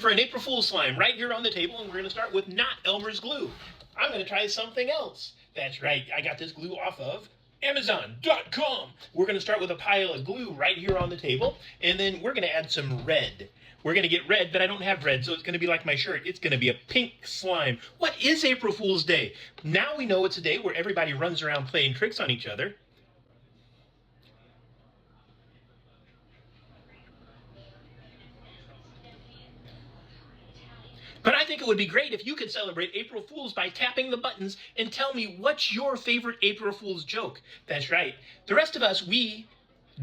for an April Fool's slime right here on the table, and we're going to start with not Elmer's glue. I'm going to try something else. That's right, I got this glue off of Amazon.com. We're going to start with a pile of glue right here on the table, and then we're going to add some red. We're going to get red, but I don't have red, so it's going to be like my shirt. It's going to be a pink slime. What is April Fool's Day? Now we know it's a day where everybody runs around playing tricks on each other. But I think it would be great if you could celebrate April Fools by tapping the buttons and tell me what's your favorite April Fool's joke. That's right. The rest of us, we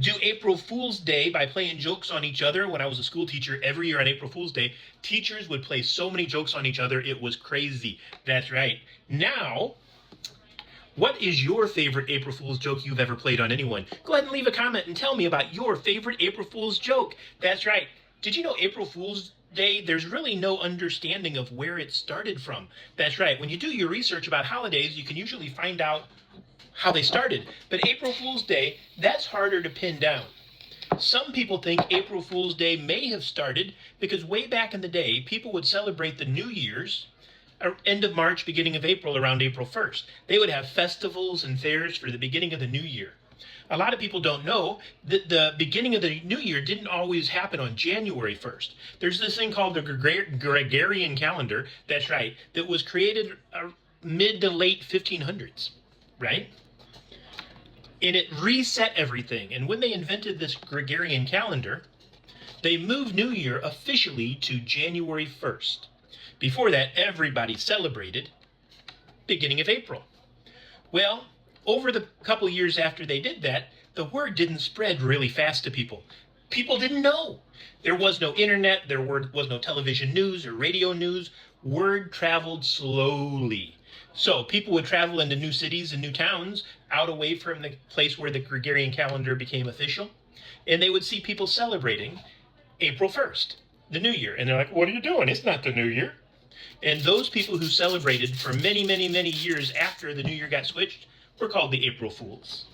do April Fool's Day by playing jokes on each other. When I was a school teacher, every year on April Fool's Day, teachers would play so many jokes on each other, it was crazy. That's right. Now, what is your favorite April Fool's joke you've ever played on anyone? Go ahead and leave a comment and tell me about your favorite April Fool's joke. That's right. Did you know April Fool's Day, there's really no understanding of where it started from? That's right. When you do your research about holidays, you can usually find out how they started. But April Fool's Day, that's harder to pin down. Some people think April Fool's Day may have started because way back in the day, people would celebrate the New Year's end of March, beginning of April, around April 1st. They would have festivals and fairs for the beginning of the new year. A lot of people don't know that the beginning of the new year didn't always happen on January 1st. There's this thing called the Gregorian calendar, that's right, that was created mid to late 1500s, right? And it reset everything. And when they invented this Gregorian calendar, they moved New Year officially to January 1st. Before that, everybody celebrated beginning of April. Well, over the couple years after they did that, the word didn't spread really fast to people. People didn't know. There was no internet, there was no television news or radio news. Word traveled slowly. So people would travel into new cities and new towns, out away from the place where the Gregorian calendar became official, and they would see people celebrating April 1st, the New Year. And they're like, what are you doing? It's not the New Year. And those people who celebrated for many, many, many years after the New Year got switched were called the April Fools.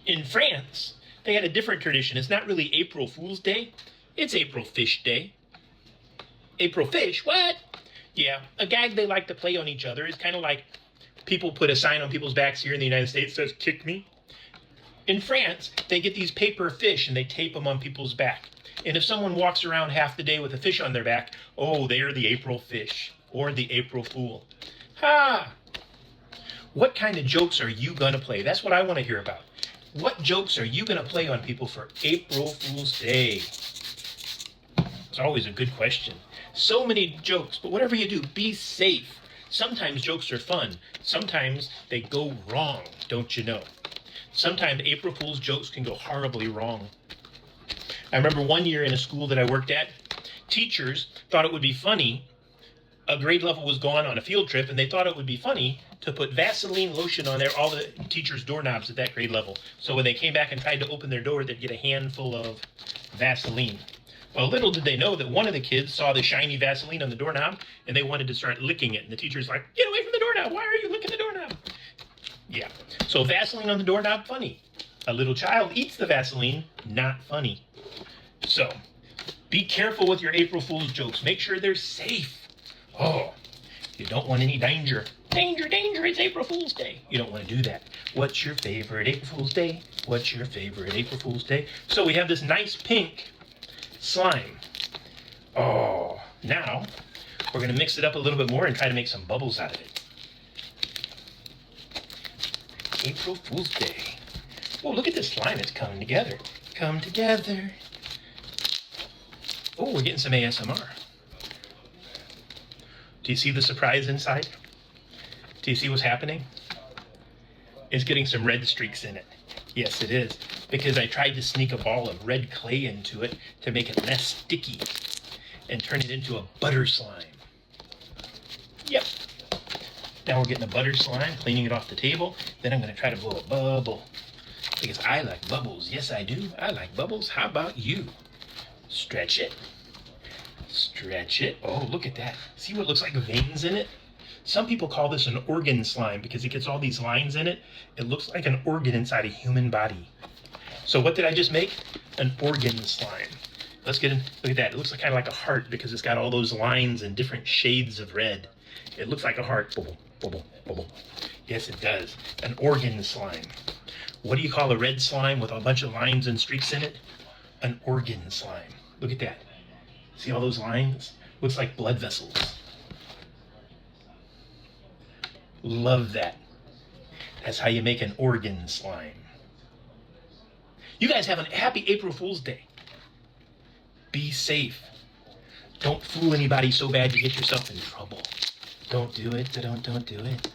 In France, they had a different tradition. It's not really April Fool's Day, it's April Fish Day. April Fish? What? Yeah, a gag they like to play on each other is kind of like people put a sign on people's backs here in the United States that says, kick me. In France, they get these paper fish and they tape them on people's back. And if someone walks around half the day with a fish on their back, oh, they're the April Fish or the April Fool. Ha! What kind of jokes are you going to play? That's what I want to hear about. What jokes are you going to play on people for April Fool's Day? It's always a good question. So many jokes, but whatever you do, be safe. Sometimes jokes are fun. Sometimes they go wrong, don't you know? Sometimes April Fool's jokes can go horribly wrong. I remember one year in a school that I worked at, teachers thought it would be funny. A grade level was gone on a field trip, and they thought it would be funny to put Vaseline lotion on all the teachers' doorknobs at that grade level. So when they came back and tried to open their door, they'd get a handful of Vaseline. Well, little did they know that one of the kids saw the shiny Vaseline on the doorknob, and they wanted to start licking it. And the teacher's like, get away from the doorknob. Why are you licking the doorknob? Yeah. So Vaseline on the doorknob, funny. A little child eats the Vaseline, not funny. So be careful with your April Fool's jokes. Make sure they're safe. Oh, you don't want any danger. Danger, danger, it's April Fool's Day. You don't want to do that. What's your favorite April Fool's Day? What's your favorite April Fool's Day? So we have this nice pink slime. Oh, now we're going to mix it up a little bit more and try to make some bubbles out of it. April Fool's Day. Oh, look at this slime. It's coming together. Come together. Oh, we're getting some ASMR. Do you see the surprise inside? Do you see what's happening? It's getting some red streaks in it. Yes, it is. Because I tried to sneak a ball of red clay into it to make it less sticky and turn it into a butter slime. Yep. Now we're getting a butter slime, cleaning it off the table. Then I'm going to try to blow a bubble. Because I like bubbles. Yes, I do. I like bubbles. How about you? Stretch it. Stretch it. Oh, look at that. See what looks like veins in it? Some people call this an organ slime because it gets all these lines in it. It looks like an organ inside a human body. So what did I just make? An organ slime. Let's get in. Look at that. It looks like, kind of like a heart because it's got all those lines and different shades of red. It looks like a heart. Bubble, bubble, bubble. Yes, it does. An organ slime. What do you call a red slime with a bunch of lines and streaks in it? An organ slime. Look at that. See all those lines? Looks like blood vessels. Love that. That's how you make an organ slime. You guys have a happy April Fool's Day. Be safe. Don't fool anybody so bad you get yourself in trouble. Don't do it. Don't do it.